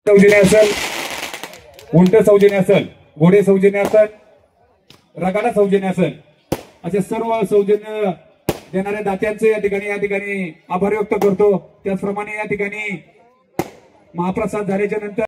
सौजन्य असेल, उंट सौजन्य असेल, घोडे सौजन्य असेल, रगाडा सौजन्य असेल, असे सर्व सौजन्य देणाऱ्या दात्यांचे या ठिकाणी आभार व्यक्त करतो। त्याचप्रमाणे या ठिकाणी महाप्रसाद झाल्याच्या नंतर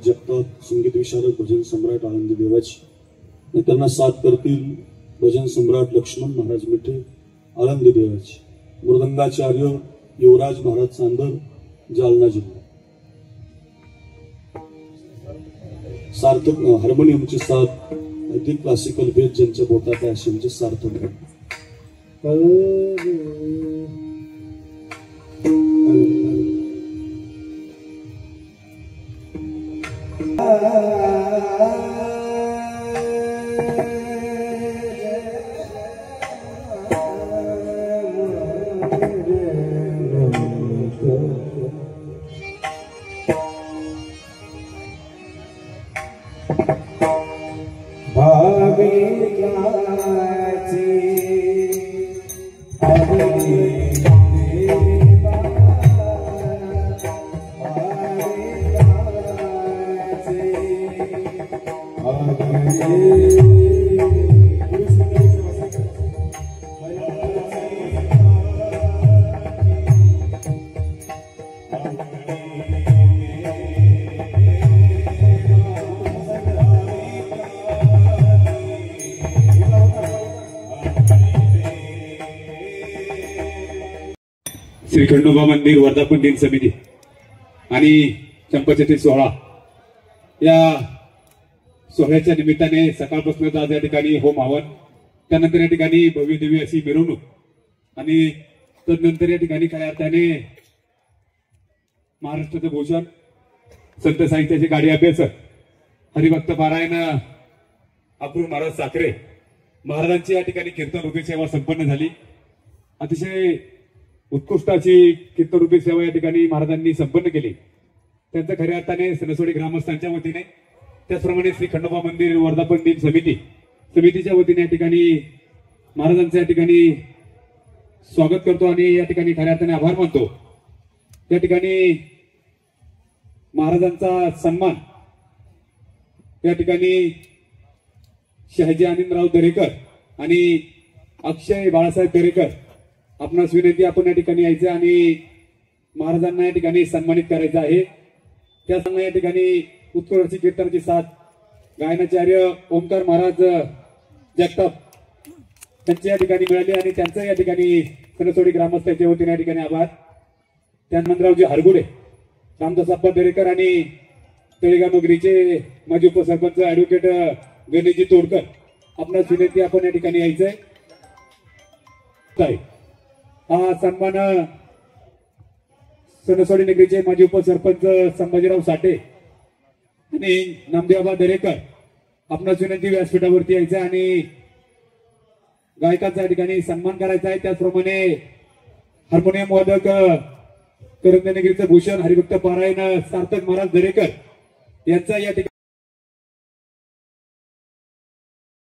जगतात संगीत विशारद भजन सम्राट आनंदी देवाची आणि त्यांना साथ करतील भजन सम्राट लक्ष्मण महाराज मिठे आनंदी देवाची मृदंगाचार्य युवराज महाराज चांदर जालना जिल्हा सार्थक हार्मोनियमची साथ अगदी क्लासिकल बेस ज्यांच्या बोटात आहे असे सार्थक आहे श्री खंडोबा मंदिर वर्धापन दिन समिती आणि चंपाषष्ठी सोहळा या सोहळ्याच्या निमित्ताने सकाळपासून आज या ठिकाणी होम हवन, त्यानंतर या ठिकाणी भव्य दिव्य अशी मिरवणूक आणि तदनंतर या ठिकाणी खऱ्या अर्थाने महाराष्ट्राचं भूषण संत साहित्याचे गाडी अभ्यासक हरिभक्त पारायण अप्रू महाराज साखरे महाराजांची या ठिकाणी कीर्तन रूपी सेवा संपन्न झाली। अतिशय उत्कृष्ट अशी कीर्तन रूपी सेवा या ठिकाणी महाराजांनी संपन्न केली। त्यांचं खऱ्या अर्थाने सणसोडी ग्रामस्थांच्या वतीने त्याचप्रमाणे श्री खंडोबा मंदिर वर्धापन दिन समितीच्या वतीने या ठिकाणी महाराजांचं या ठिकाणी स्वागत करतो आणि या ठिकाणी खऱ्या अर्थाने आभार मानतो। या ठिकाणी महाराजांचा सन्मान या ठिकाणी शहाजी आनंदराव दरेकर आणि अक्षय बाळासाहेब दरेकर आपणास विनंती, आपण या ठिकाणी यायचं आणि महाराजांना या ठिकाणी सन्मानित करायचं आहे। त्याचप्रमाणे या ठिकाणी उत्कृष्ट कीर्तनाची साथ गायनाचार्य ओंकार महाराज जगताप त्यांची या ठिकाणी मिळाली आणि त्यांचं या ठिकाणी सणसोडी ग्रामस्थांच्या वतीने या ठिकाणी आभार। त्यानंतरावजी हरगुडे, रामदासप्पा दरेकर आणि तळेगाव नगरीचे माजी उपसरपंच ऍडव्होकेट गणेशजी तोडकर आपणास विनंती, आपण या ठिकाणी यायचंय। हा सन्मान सणसोडी नगरीचे माजी उपसरपंच संभाजीराव साठे आणि नामदेवबा दरेकर आपणास विनंती, व्यासपीठावरती यायचं आणि गायकांचा या ठिकाणी सन्मान करायचा आहे। त्याचप्रमाणे हार्मोनियम वादक करंजनगिरीचं भूषण हरिभक्त पारायण सार्थक महाराज दरेकर यांचा या ठिकाणी